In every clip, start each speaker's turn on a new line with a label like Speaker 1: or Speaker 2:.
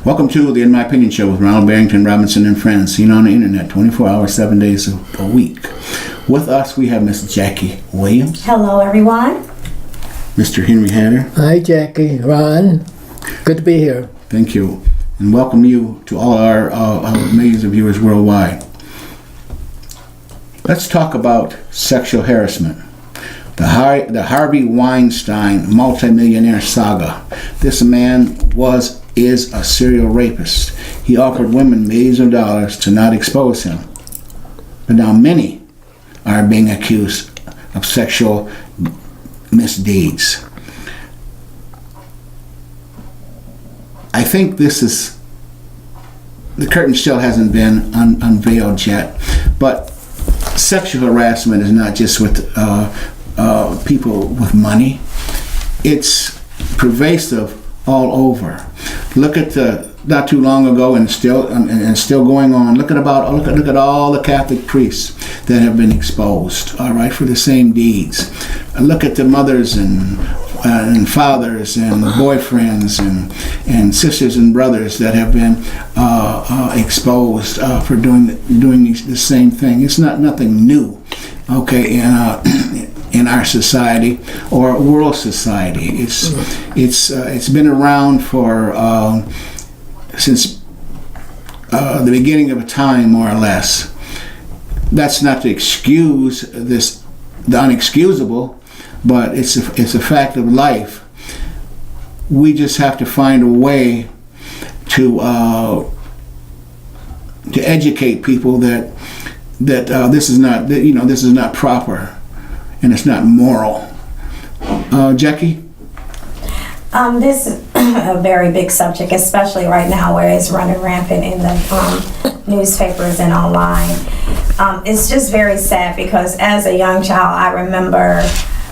Speaker 1: Welcome to the In My Opinion Show with Ronald, Barrington, Robinson, and friends, seen on the internet 24 hours, 7 days a week. With us, we have Miss Jackie Williams.
Speaker 2: Hello, everyone.
Speaker 1: Mr. Henry Hatter.
Speaker 3: Hi, Jackie. Ron. Good to be here.
Speaker 1: Thank you. And welcome you to all our millions of viewers worldwide. Let's talk about sexual harassment. The Harvey Weinstein multimillionaire saga. This man is a serial rapist. He offered women millions of dollars to not expose him. But now many are being accused of sexual misdeeds. I think the curtain still hasn't been unveiled yet, but sexual harassment is not just with people with money. It's pervasive all over. Look at not too long ago, and still going on. Look at all the Catholic priests that have been exposed. All right, for the same deeds. Look at the mothers and fathers and boyfriends and sisters and brothers that have been exposed for doing the same thing. It's nothing new, okay, in our society or world society. It's been around for since the beginning of time, more or less. That's not to excuse the unexcusable, but it's a fact of life. We just have to find a way to educate people that this is not proper and it's not moral. Jackie?
Speaker 2: This is a very big subject, especially right now where it's running rampant in the newspapers and online. It's just very sad because as a young child, I remember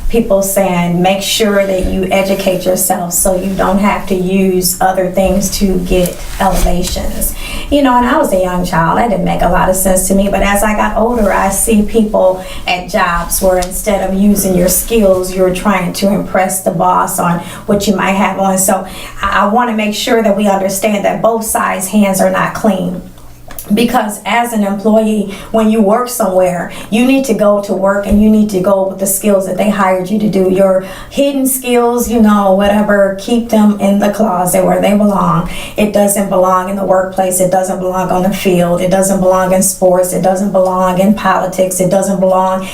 Speaker 2: people saying, make sure that you educate yourself so you don't have to use other things to get elevations. You know, and I was a young child. That didn't make a lot of sense to me. But as I got older, I see people at jobs where instead of using your skills, you're trying to impress the boss on what you might have on. So I want to make sure that we understand that both sides' hands are not clean. Because as an employee, when you work somewhere, you need to go to work and you need to go with the skills that they hired you to do. Your hidden skills, whatever, keep them in the closet where they belong. It doesn't belong in the workplace. It doesn't belong on the field. It doesn't belong in sports. It doesn't belong in politics. It doesn't belong.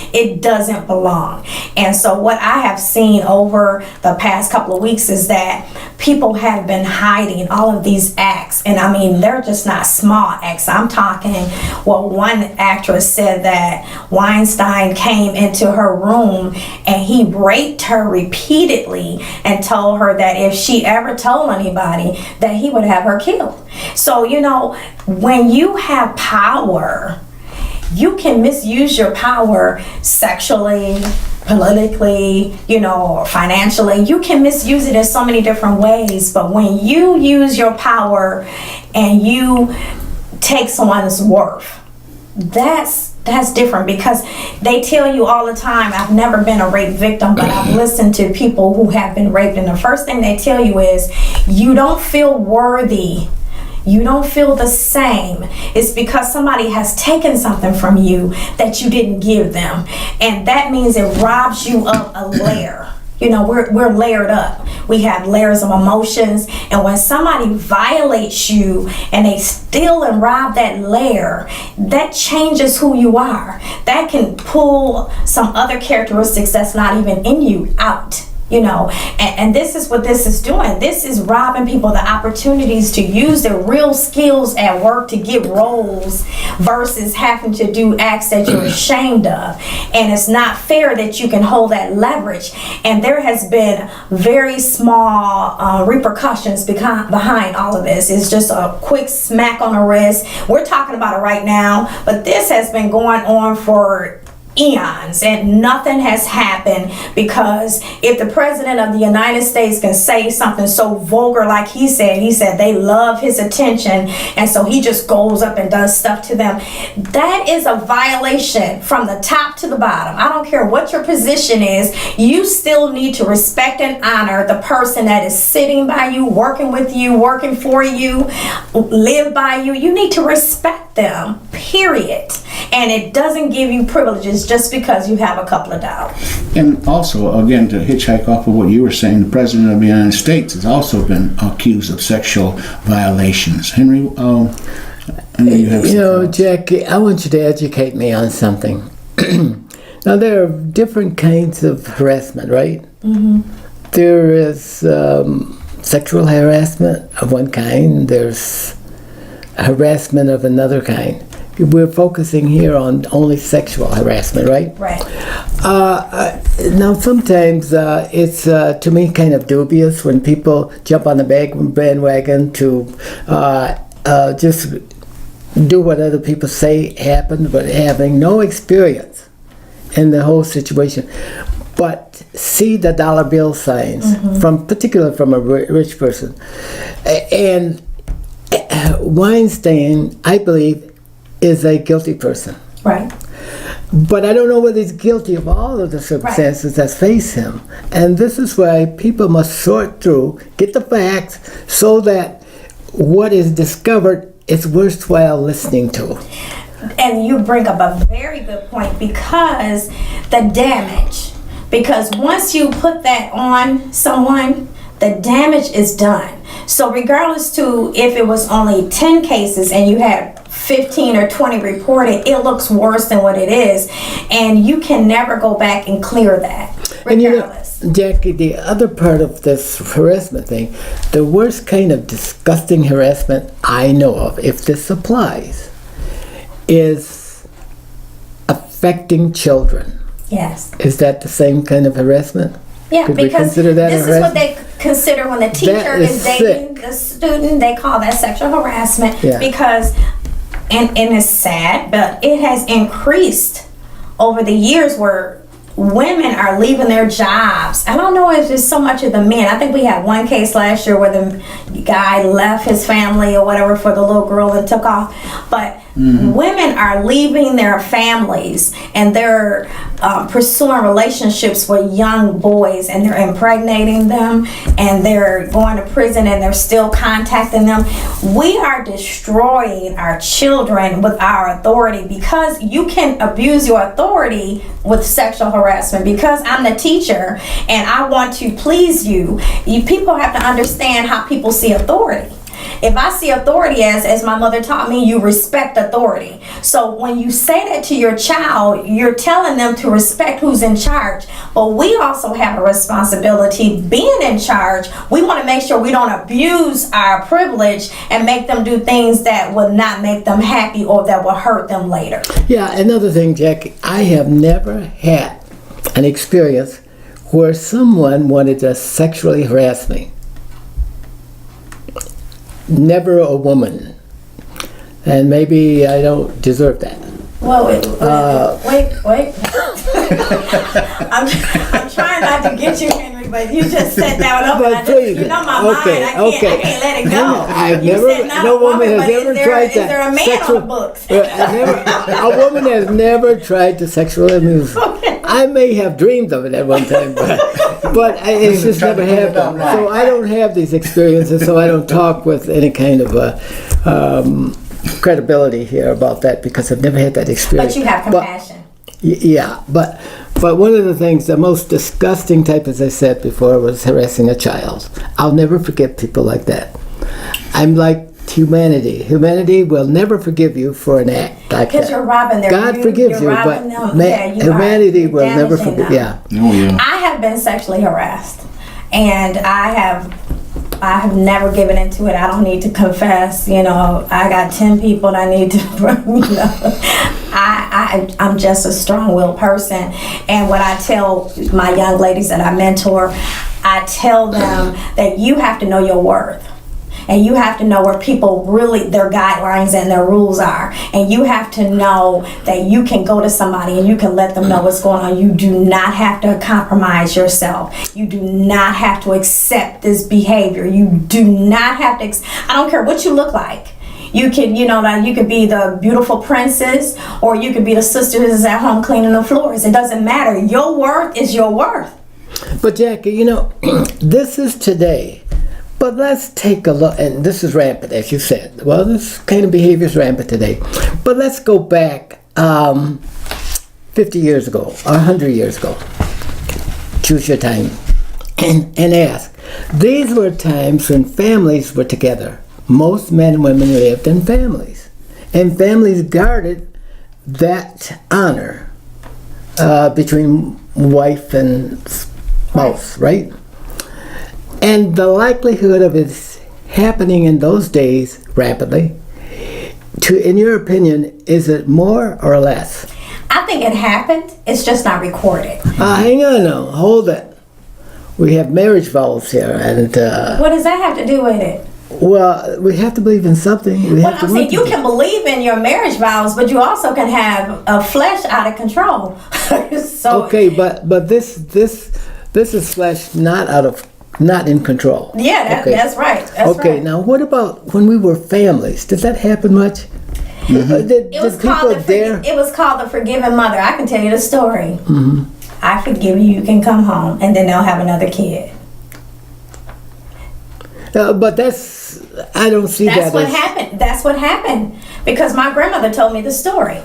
Speaker 2: And so what I have seen over the past couple of weeks is that people have been hiding all of these acts. And I mean, they're just not small acts. I'm talking, one actress said that Weinstein came into her room and he raped her repeatedly and told her that if she ever told anybody that he would have her killed. So, when you have power, you can misuse your power sexually, politically, financially. You can misuse it in so many different ways. But when you use your power and you take someone's worth, that's different, because they tell you all the time, I've never been a rape victim, but I've listened to people who have been raped, and the first thing they tell you is you don't feel worthy. You don't feel the same. It's because somebody has taken something from you that you didn't give them. And that means it robs you of a layer. We're layered up. We have layers of emotions. And when somebody violates you and they steal and rob that layer, that changes who you are. That can pull some other characteristics that's not even in you out. And this is what this is doing. This is robbing people the opportunities to use their real skills at work to get roles versus having to do acts that you're ashamed of. And it's not fair that you can hold that leverage. And there has been very small repercussions behind all of this. It's just a quick smack on the wrist. We're talking about it right now, but this has been going on for eons and nothing has happened, because if the president of the United States can say something so vulgar like he said they love his attention, and so he just goes up and does stuff to them, that is a violation from the top to the bottom. I don't care what your position is, you still need to respect and honor the person that is sitting by you, working with you, working for you, live by you. You need to respect them, period. And it doesn't give you privileges just because you have a couple of dollars.
Speaker 1: And also, again, to hitchhike off of what you were saying, the President of the United States has also been accused of sexual violations. Henry, I know you have
Speaker 3: You know,
Speaker 1: some thoughts.
Speaker 3: Jackie, I want you to educate me on something. Now, there are different kinds of harassment, right? Mm-hmm. There is sexual harassment of one kind. There's harassment of another kind. We're focusing here on only sexual harassment, right?
Speaker 2: Right.
Speaker 3: Now, sometimes it's, to me, kind of dubious when people jump on the bandwagon to just do what other people say happened, but having no experience in the whole situation. But see the dollar bill signs, particularly from a rich person. And Weinstein, I believe, is a guilty person.
Speaker 2: Right.
Speaker 3: But I don't know whether he's guilty of all of the circumstances that face him. And this is why people must sort through, get the facts, so that what is discovered is worthwhile listening to.
Speaker 2: And you bring up a very good point, because the damage, because once you put that on someone, the damage is done. So regardless to if it was only 10 cases and you had 15 or 20 reported, it looks worse than what it is, and you can never go back and clear that, regardless.
Speaker 3: And Jackie, the other part of this harassment thing, the worst kind of disgusting harassment I know of, if this applies, is affecting children.
Speaker 2: Yes.
Speaker 3: Is that the same kind of harassment?
Speaker 2: Yeah,
Speaker 3: Could we
Speaker 2: because
Speaker 3: consider that
Speaker 2: this is what they consider when the teacher
Speaker 3: is
Speaker 2: is dating the student, they call that sexual harassment.
Speaker 3: Yeah.
Speaker 2: Because, and it's sad, but it has increased over the years where women are leaving their jobs. I don't know if it's so much of the men. I think we had one case last year where the guy left his family or whatever for the little girl and took off. But women are leaving their families and they're pursuing relationships with young boys, and they're impregnating them, and they're going to prison and they're still contacting them. We are destroying our children with our authority, because you can abuse your authority with sexual harassment. Because I'm the teacher and I want to please you, people have to understand how people see authority. If I see authority as my mother taught me, you respect authority. So when you say that to your child, you're telling them to respect who's in charge. But we also have a responsibility being in charge. We want to make sure we don't abuse our privilege and make them do things that will not make them happy or that will hurt them later.
Speaker 3: Yeah, another thing, Jackie, I have never had an experience where someone wanted to sexually harass me. Never a woman. And maybe I don't deserve that.
Speaker 2: Well, wait. I'm trying not to get you, Henry, but you just set that one up.
Speaker 3: But
Speaker 2: And I
Speaker 3: please,
Speaker 2: just, you know my mind. I can't let it go.
Speaker 3: I've
Speaker 2: You
Speaker 3: never,
Speaker 2: said not
Speaker 3: no
Speaker 2: a woman
Speaker 3: woman has
Speaker 2: but
Speaker 3: ever
Speaker 2: is there,
Speaker 3: tried
Speaker 2: is
Speaker 3: that.
Speaker 2: there a man on the books?
Speaker 3: A woman has never tried to sexually abuse.
Speaker 2: Okay.
Speaker 3: I may have dreamed of it at one time, but it's just never happened. So I don't have these experiences, so I don't talk with any kind of credibility here about that, because I've never had that experience.
Speaker 2: But you have compassion.
Speaker 3: Yeah, but one of the things, the most disgusting type, as I said before, was harassing a child. I'll never forget people like that. I'm like humanity. Humanity will never forgive you for an act like that.
Speaker 2: Because you're robbing their
Speaker 3: God forgives you, but humanity will never forgive. Yeah.
Speaker 1: Oh, yeah.
Speaker 2: I have been sexually harassed, and I have never given into it. I don't need to confess. You know, I got 10 people that I need to, you know. I'm just a strong-willed person. And what I tell my young ladies that I mentor, I tell them that you have to know your worth. and you have to know where people really, their guidelines and their rules are. And you have to know that you can go to somebody and you can let them know what's going on. You do not have to compromise yourself. You do not have to accept this behavior. You do not have to, I don't care what you look like. You can, you could be the beautiful princess, or you could be the sister that's at home cleaning the floors. It doesn't matter. Your worth is your worth.
Speaker 3: But Jackie, this is today. But let's take a look, and this is rampant, as you said. Well, this kind of behavior is rampant today. But let's go back 50 years ago, or 100 years ago. Choose your time. And ask. These were times when families were together. Most men and women lived in families. And families guarded that honor between wife and spouse, right? And the likelihood of it happening in those days rapidly, in your opinion, is it more or less?
Speaker 2: I think it happened. It's just not recorded.
Speaker 3: Hang on now. Hold it. We have marriage vows here. And
Speaker 2: what does that have to do with it?
Speaker 3: Well, we have to believe in something.
Speaker 2: Well, I'm saying you can believe in your marriage vows, but you also can have a flesh out of control. So,
Speaker 3: okay, but this is flesh not in control.
Speaker 2: Yeah, that's right. That's
Speaker 3: okay,
Speaker 2: right.
Speaker 3: Now what about when we were families? Did that happen much?
Speaker 1: Mm-hmm.
Speaker 2: It was called the forgiving mother. I can tell you the story.
Speaker 3: Mm-hmm.
Speaker 2: I forgive you. You can come home, and then they'll have another kid.
Speaker 3: But I don't see that.
Speaker 2: That's what happened. That's what happened. Because my grandmother told me the story.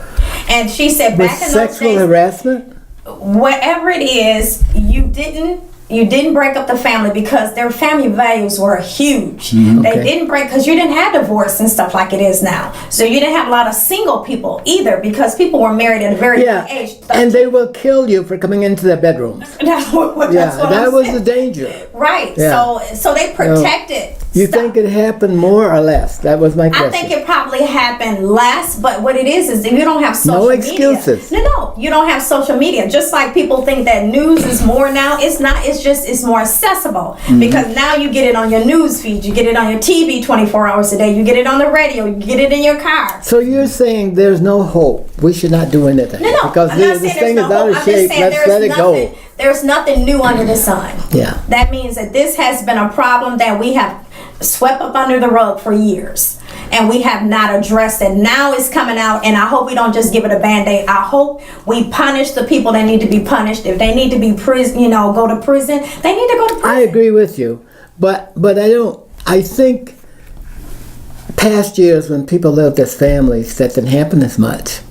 Speaker 2: And she said back in those days,
Speaker 3: sexual harassment?
Speaker 2: Whatever it is, you didn't break up the family because their family values were huge.
Speaker 3: Okay.
Speaker 2: They didn't break because you didn't have divorce and stuff like it is now. So you didn't have a lot of single people either because people were married at a very young age.
Speaker 3: And they will kill you for coming into their bedrooms.
Speaker 2: That's what
Speaker 3: that was the danger.
Speaker 2: Right.
Speaker 3: Yeah.
Speaker 2: So they protected.
Speaker 3: You think it happened more or less? That was my question.
Speaker 2: I think it probably happened less, but what it is that you don't have social media.
Speaker 3: No excuses.
Speaker 2: No, you don't have social media. Just like people think that news is more now, it's not. It's more accessible because now you get it on your news feed, you get it on your TV 24 hours a day, you get it on the radio, you get it in your car.
Speaker 3: So you're saying there's no hope. We should not do anything.
Speaker 2: No.
Speaker 3: Because this thing is out of shape. Let's let it go.
Speaker 2: There's nothing new under the sun.
Speaker 3: Yeah.
Speaker 2: That means that this has been a problem that we have swept up under the rug for years. And we have not addressed it. Now it's coming out, and I hope we don't just give it a band-aid. I hope we punish the people that need to be punished. If they need to be go to prison, they need to go to prison.
Speaker 3: I agree with you, but I think past years when people lived as families, that didn't happen as much.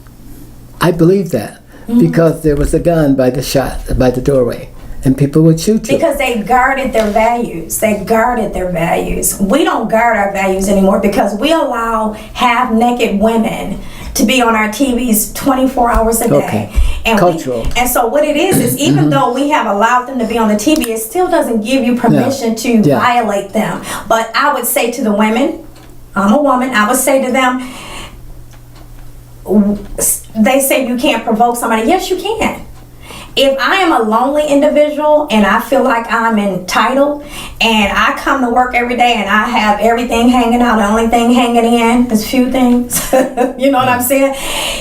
Speaker 3: I believe that because there was a gun by the doorway. And people would shoot you.
Speaker 2: Because they guarded their values. They guarded their values. We don't guard our values anymore because we allow half-naked women to be on our TVs 24 hours a day.
Speaker 3: Okay.
Speaker 2: And
Speaker 3: cultural.
Speaker 2: And so what it is even though we have allowed them to be on the TV, it still doesn't give you permission to violate them. But I would say to the women, I'm a woman, I would say to them, they say you can't provoke somebody. Yes, you can. If I am a lonely individual and I feel like I'm entitled and I come to work every day and I have everything hanging out, the only thing hanging in is few things, you know what I'm saying?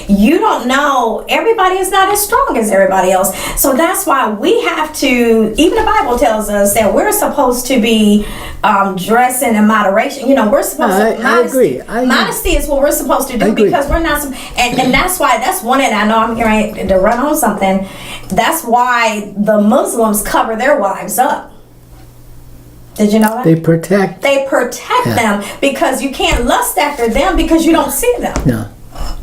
Speaker 2: You don't know, everybody is not as strong as everybody else. So that's why we have to, even the Bible tells us that we're supposed to be dressing in moderation. We're supposed to,
Speaker 3: I agree.
Speaker 2: Modesty is what we're supposed to do because we're not, and that's why, that's one, and I know I'm getting ready to run on something. That's why the Muslims cover their wives up. Did you know that?
Speaker 3: They protect
Speaker 2: them because you can't lust after them because you don't see them.
Speaker 3: No.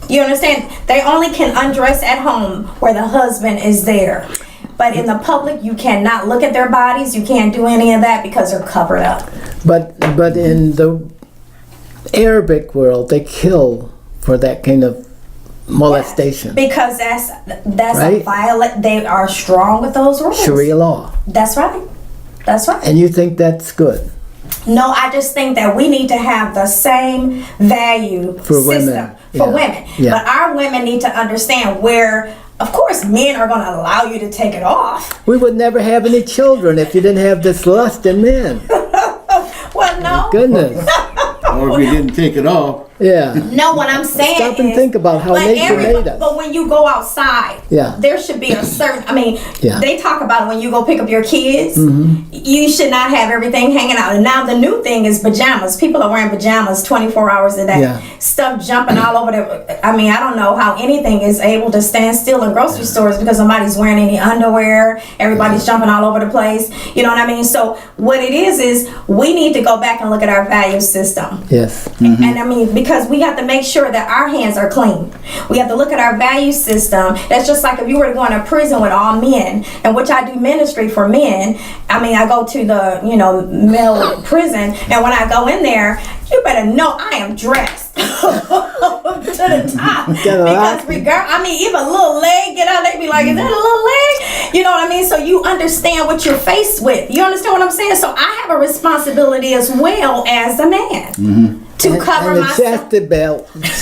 Speaker 2: You understand? They only can undress at home where the husband is there. But in the public, you cannot look at their bodies. You can't do any of that because they're covered up.
Speaker 3: But in the Arabic world, they kill for that kind of molestation.
Speaker 2: Because that's
Speaker 3: right?
Speaker 2: a violent. They are strong with those rules.
Speaker 3: Sharia law.
Speaker 2: That's right. That's right.
Speaker 3: And you think that's good?
Speaker 2: No, I just think that we need to have the same value
Speaker 3: for
Speaker 2: system women.
Speaker 3: Yeah.
Speaker 2: But our women need to understand where, of course, men are going to allow you to take it off.
Speaker 3: We would never have any children if you didn't have this lust in men.
Speaker 2: Well, no.
Speaker 3: My goodness.
Speaker 1: or if you didn't take it off.
Speaker 3: Yeah.
Speaker 2: No, what I'm saying
Speaker 3: Stop and
Speaker 2: is,
Speaker 3: think about how
Speaker 2: but
Speaker 3: nature made us.
Speaker 2: But when you go outside,
Speaker 3: Yeah.
Speaker 2: there should be a certain. I mean,
Speaker 3: Yeah.
Speaker 2: they talk about it when you go pick up your kids.
Speaker 3: Mm-hmm.
Speaker 2: You should not have everything hanging out. And now the new thing is pajamas. People are wearing pajamas 24 hours a day.
Speaker 3: Yeah.
Speaker 2: Stuff jumping all over the. I mean, I don't know how anything is able to stand still in grocery stores because nobody's wearing any underwear. Everybody's jumping all over the place. You know what I mean? So what it is we need to go back and look at our value system.
Speaker 3: Yes.
Speaker 2: And I mean, because we have to make sure that our hands are clean. We have to look at our value system. That's just like if you were to go into prison with all men, and which I do ministry for men. I mean, I go to the, male prison, and when I go in there, you better know I am dressed to the top. Because even a little leg get out, they be like, is that a little leg? You know what I mean? So you understand what you're faced with. You understand what I'm saying? So I have a responsibility as well as a man. To cover
Speaker 3: and the
Speaker 2: myself.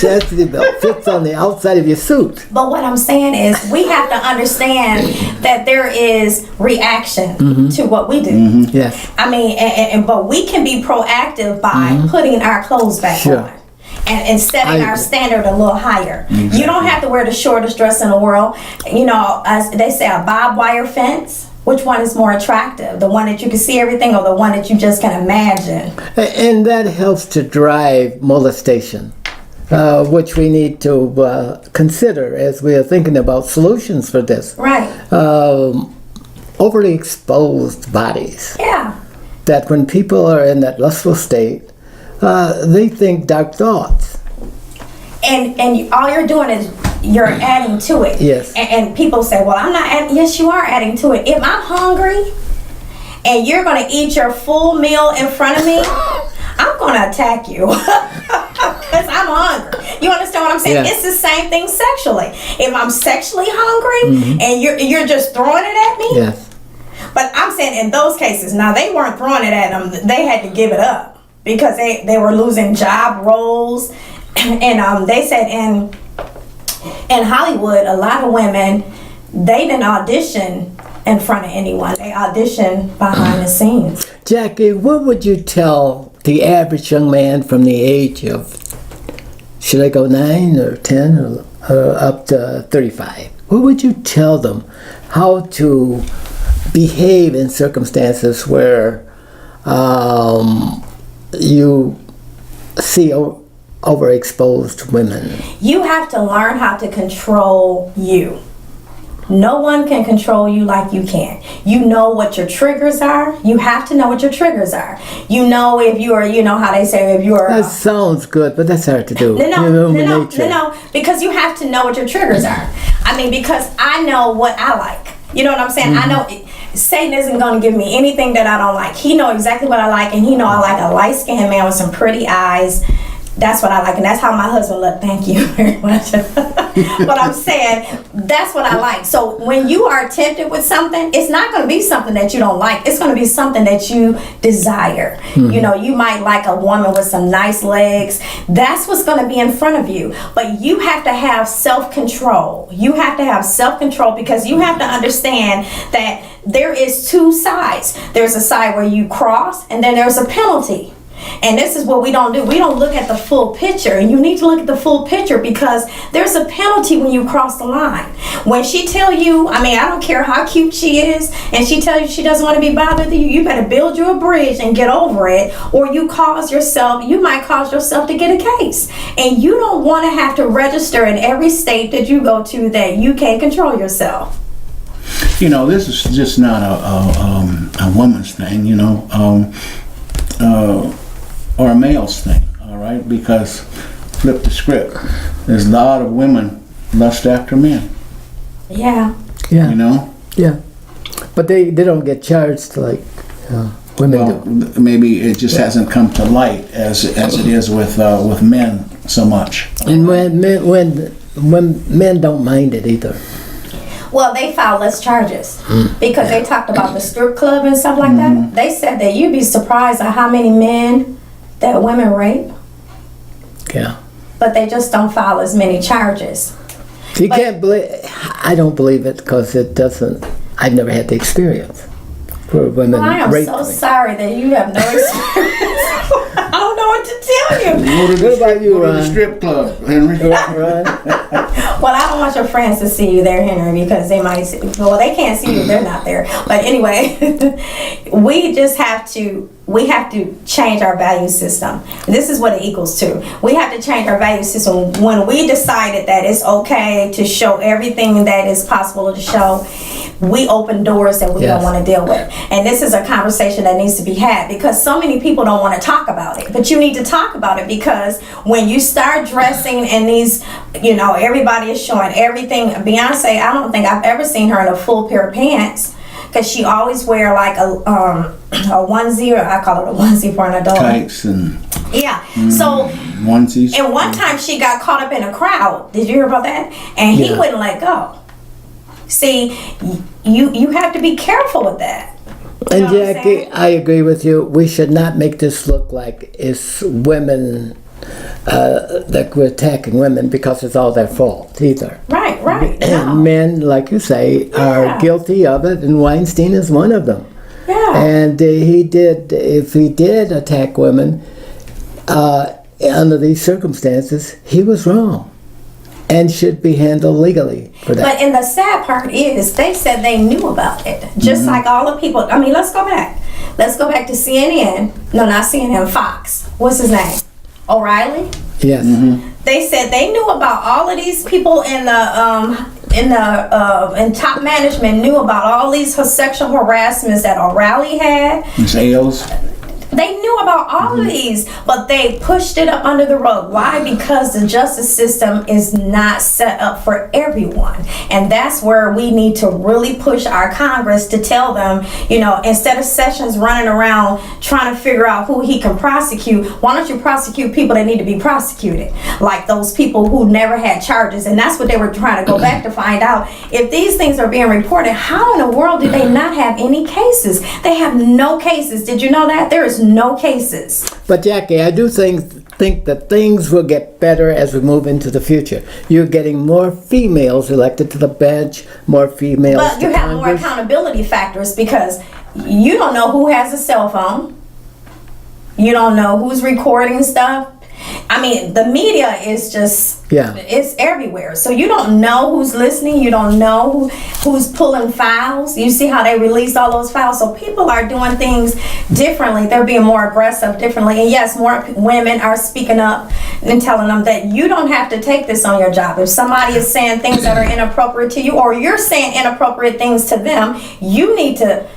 Speaker 3: chastity belt fits on the outside of your suit.
Speaker 2: But what I'm saying is we have to understand that there is reaction to what we do.
Speaker 3: Yes.
Speaker 2: I mean, but we can be proactive by putting our clothes back on. And setting our standard a little higher.
Speaker 1: Exactly.
Speaker 2: You don't have to wear the shortest dress in the world. As they say, a barbed wire fence. Which one is more attractive? The one that you can see everything, or the one that you just can imagine?
Speaker 3: And that helps to drive molestation, which we need to consider as we are thinking about solutions for this.
Speaker 2: Right.
Speaker 3: Overly exposed bodies.
Speaker 2: Yeah.
Speaker 3: That when people are in that lustful state, they think dark thoughts.
Speaker 2: And all you're doing is you're adding to it.
Speaker 3: Yes.
Speaker 2: And people say, well, I'm not adding. Yes, you are adding to it. If I'm hungry and you're going to eat your full meal in front of me, I'm going to attack you because I'm hungry. You understand what I'm saying?
Speaker 3: Yeah.
Speaker 2: It's the same thing sexually. If I'm sexually hungry and you're just throwing it at me.
Speaker 3: Yes.
Speaker 2: But I'm saying in those cases, now they weren't throwing it at them. They had to give it up because they were losing job roles. And they said in Hollywood, a lot of women, they didn't audition in front of anyone. They auditioned behind the scenes.
Speaker 3: Jackie, what would you tell the average young man from the age of, should I go 9 or 10 or up to 35? What would you tell them how to behave in circumstances where you see overexposed women?
Speaker 2: You have to learn how to control you. No one can control you like you can. You know what your triggers are. You have to know what your triggers are. You know if you are, how they say, if you are.
Speaker 3: That sounds good, but that's hard to do.
Speaker 2: No, because you have to know what your triggers are. I mean, because I know what I like. You know what I'm saying? I know Satan isn't going to give me anything that I don't like. He knows exactly what I like, and he know I like a light-skinned man with some pretty eyes. That's what I like, and that's how my husband looked. Thank you very much. But I'm saying that's what I like. So when you are tempted with something, it's not going to be something that you don't like. It's going to be something that you desire. You might like a woman with some nice legs. That's what's going to be in front of you. But you have to have self-control. You have to have self-control because you have to understand that there is two sides. There's a side where you cross, and then there's a penalty. And this is what we don't do. We don't look at the full picture. And you need to look at the full picture because there's a penalty when you cross the line. When she tell you, I don't care how cute she is, and she tell you she doesn't want to be bothered with you, you better build you a bridge and get over it, or you might cause yourself to get a case. And you don't want to have to register in every state that you go to that you can't control yourself.
Speaker 1: This is just not a woman's thing, or a male's thing, all right? Because flip the script. There's a lot of women lust after men.
Speaker 2: Yeah.
Speaker 3: Yeah. Yeah. But they don't get charged like women do.
Speaker 1: Maybe it just hasn't come to light as it is with men so much.
Speaker 3: And when men don't mind it either.
Speaker 2: Well, they filed less charges because they talked about the strip club and stuff like that. They said that you'd be surprised at how many men that women rape.
Speaker 3: Yeah.
Speaker 2: But they just don't file as many charges.
Speaker 3: You can't believe. I don't believe it because it doesn't. I've never had the experience where women
Speaker 2: I am
Speaker 3: rape
Speaker 2: so
Speaker 3: me.
Speaker 2: sorry that you have no experience. I don't know what to telling you.
Speaker 3: What about you,
Speaker 1: Go to the
Speaker 3: Ron?
Speaker 1: strip club, Henry.
Speaker 3: Ron?
Speaker 2: Well, I don't want your friends to see you there, Henry, because they might see, well, they can't see you if they're not there. But anyway, we have to change our value system. This is what it equals to. We have to change our value system. When we decided that it's okay to show everything that is possible to show, we open doors that we
Speaker 3: Yes.
Speaker 2: don't want to deal with. And this is a conversation that needs to be had, because so many people don't want to talk about it. But you need to talk about it, because when you start dressing in these, everybody is showing everything. Beyonce, I don't think I've ever seen her in a full pair of pants, because she always wear like a onesie, or I call it a onesie for an adult.
Speaker 1: Tights and
Speaker 2: Yeah. So
Speaker 1: onesies.
Speaker 2: and one time she got caught up in a crowd. Did you hear about that? And he
Speaker 3: Yeah.
Speaker 2: wouldn't let go. See, you have to be careful with that. You
Speaker 3: And
Speaker 2: know what I'm
Speaker 3: Jackie,
Speaker 2: saying?
Speaker 3: I agree with you. We should not make this look like it's women that we're attacking women because it's all their fault either.
Speaker 2: Right.
Speaker 3: And
Speaker 2: No.
Speaker 3: men, like you say, are
Speaker 2: Yeah.
Speaker 3: guilty of it, and Weinstein is one of them.
Speaker 2: Yeah.
Speaker 3: And if he did attack women under these circumstances, he was wrong and should be handled legally for that.
Speaker 2: But and the sad part is, they said they knew about it. Just like all the people. I mean, let's go back. Let's go back to CNN. No, not CNN. Fox. What's his name? O'Reilly.
Speaker 3: Yes.
Speaker 2: They said they knew about all of these people in top management, knew about all these sexual harassments that O'Reilly had.
Speaker 1: Miss Ailes.
Speaker 2: They knew about all of these, but they pushed it up under the rug. Why? Because the justice system is not set up for everyone. And that's where we need to really push our Congress to tell them, instead of Sessions running around trying to figure out who he can prosecute, why don't you prosecute people that need to be prosecuted? Like those people who never had charges. And that's what they were trying to go back to find out. If these things are being reported, how in the world did they not have any cases? They have no cases. Did you know that? There is no cases.
Speaker 3: But Jackie, I do think that things will get better as we move into the future. You're getting more females elected to the bench, more females
Speaker 2: But
Speaker 3: to
Speaker 2: you have more
Speaker 3: Congress.
Speaker 2: accountability factors, because you don't know who has a cell phone. You don't know who's recording stuff. I mean, the media is just, it's everywhere. So you don't know who's listening. You don't know who's pulling files. You see how they release all those files. So people are doing things differently. They're being more aggressive differently. And yes, more women are speaking up and telling them that you don't have to take this on your job. If somebody is saying things that are inappropriate to you, or you're saying inappropriate things to them, you need to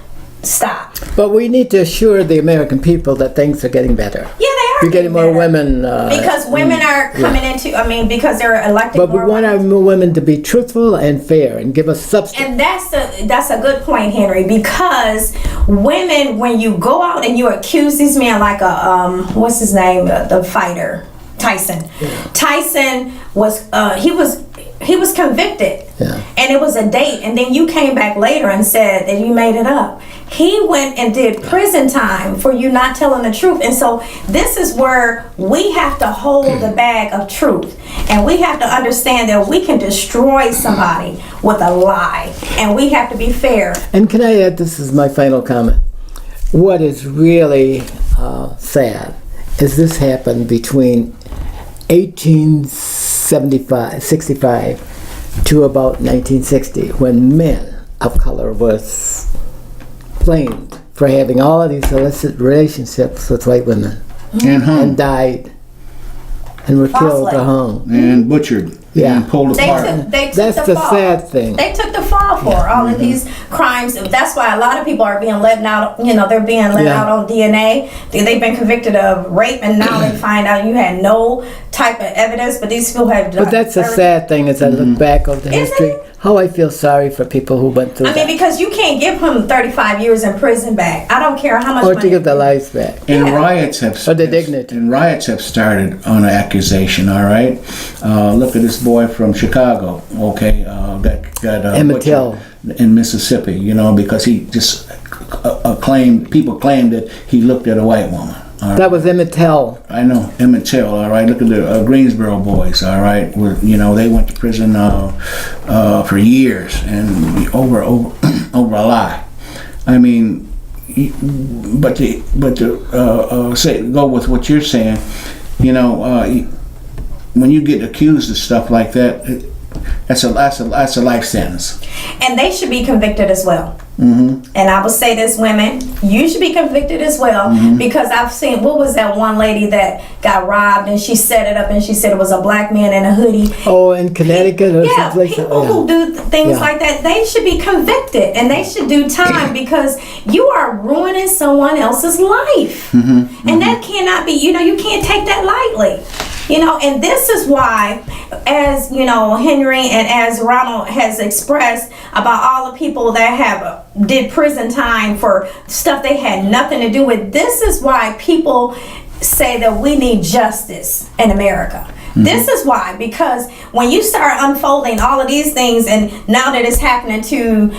Speaker 2: stop.
Speaker 3: But we need to assure the American people that things are getting better.
Speaker 2: Yeah, they are.
Speaker 3: You're getting more
Speaker 2: better.
Speaker 3: women.
Speaker 2: Because women are coming into, because they're elected
Speaker 3: But we
Speaker 2: more
Speaker 3: want our
Speaker 2: women.
Speaker 3: women to be truthful and fair and give us substance.
Speaker 2: And that's a good point, Henry, because women, when you go out and you accuse these men, like what's his name, the fighter, Tyson. Tyson was he was convicted, and it was a date, and then you came back later and said that you made it up. He went and did prison time for you not telling the truth. And so this is where we have to hold the bag of truth, and we have to understand that we can destroy somebody with a lie, and we have to be fair.
Speaker 3: And can I add, this is my final comment. What is really sad is this happened between 1865 to about 1960, when men of color was blamed for having all of these illicit relationships with white women
Speaker 1: And hung.
Speaker 3: and died and were killed or
Speaker 2: Falsely.
Speaker 3: hung.
Speaker 1: And butchered.
Speaker 3: Yeah.
Speaker 1: And pulled apart.
Speaker 2: They took
Speaker 3: That's the
Speaker 2: fall.
Speaker 3: sad thing.
Speaker 2: They took the fall for all of these crimes. That's why a lot of people are being let out. They're being let out on DNA. They've been convicted of rape, and now they find out you had no type of evidence. But these people have.
Speaker 3: But that's a sad thing as I look back over the
Speaker 2: Isn't
Speaker 3: history.
Speaker 2: it?
Speaker 3: How I feel sorry for people who went through
Speaker 2: I mean,
Speaker 3: that.
Speaker 2: because you can't give him 35 years in prison back. I don't care how much
Speaker 3: Or
Speaker 2: money.
Speaker 3: to give their lives back.
Speaker 1: And
Speaker 2: Yeah.
Speaker 1: riots have
Speaker 3: Or the dignity.
Speaker 1: And riots have started on an accusation. All right, look at this boy from Chicago. Okay, that got
Speaker 3: Emmett Till.
Speaker 1: in Mississippi. Because he just people claimed that he looked at a white woman. All right?
Speaker 3: That was Emmett Till.
Speaker 1: I know Emmett Till. All right, look at the Greensboro boys. All right, they went to prison for years and over a lie. I mean, but to say go with what you're saying, You know, when you get accused of stuff like that, that's a life sentence.
Speaker 2: And they should be convicted as well.
Speaker 1: Mm-hmm.
Speaker 2: And I would say this, women, you should be convicted as well, because I've seen, what was that one lady that got robbed and she set it up and she said it was a black man in a hoodie.
Speaker 3: Oh, in Connecticut or
Speaker 2: Yeah,
Speaker 3: someplace.
Speaker 2: people who do things like that, they should be convicted and they should do time, because you are ruining someone else's life. And that cannot be, you can't take that lightly. And this is why, as Henry and as Ronald has expressed about all the people that did prison time for stuff they had nothing to do with, this is why people say that we need justice in America. This is why, because when you start unfolding all of these things, and now that it's happening to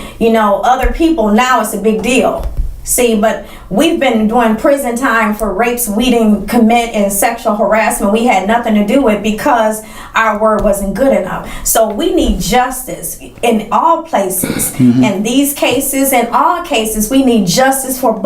Speaker 2: other people, now it's a big deal. See, but we've been doing prison time for rapes we didn't commit and sexual harassment we had nothing to do with, because our word wasn't good enough. So we need justice in all places. In these cases, in all cases, we need justice for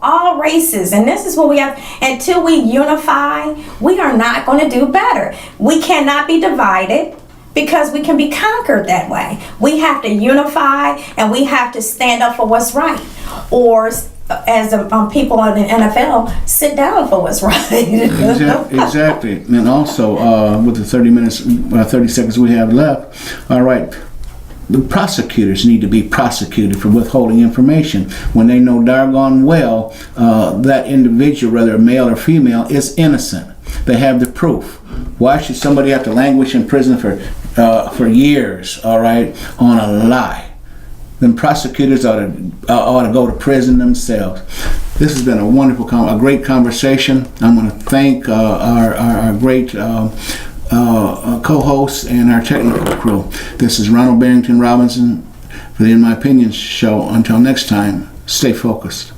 Speaker 2: all races. And this is what we have. Until we unify, we are not going to do better. We cannot be divided, because we can be conquered that way. We have to unify and we have to stand up for what's right. Or, as people in the NFL, sit down for what's right.
Speaker 1: Exactly. And also, with the 30 seconds we have left, all right, the prosecutors need to be prosecuted for withholding information when they know doggone well that individual, whether male or female, is innocent. They have the proof. Why should somebody have to languish in prison for years, all right, on a lie? Then prosecutors ought to go to prison themselves. This has been a wonderful, a great conversation. I'm going to thank our great co-hosts and our technical crew. This is Ronald Barrington Robinson for the In My Opinion show. Until next time, stay focused.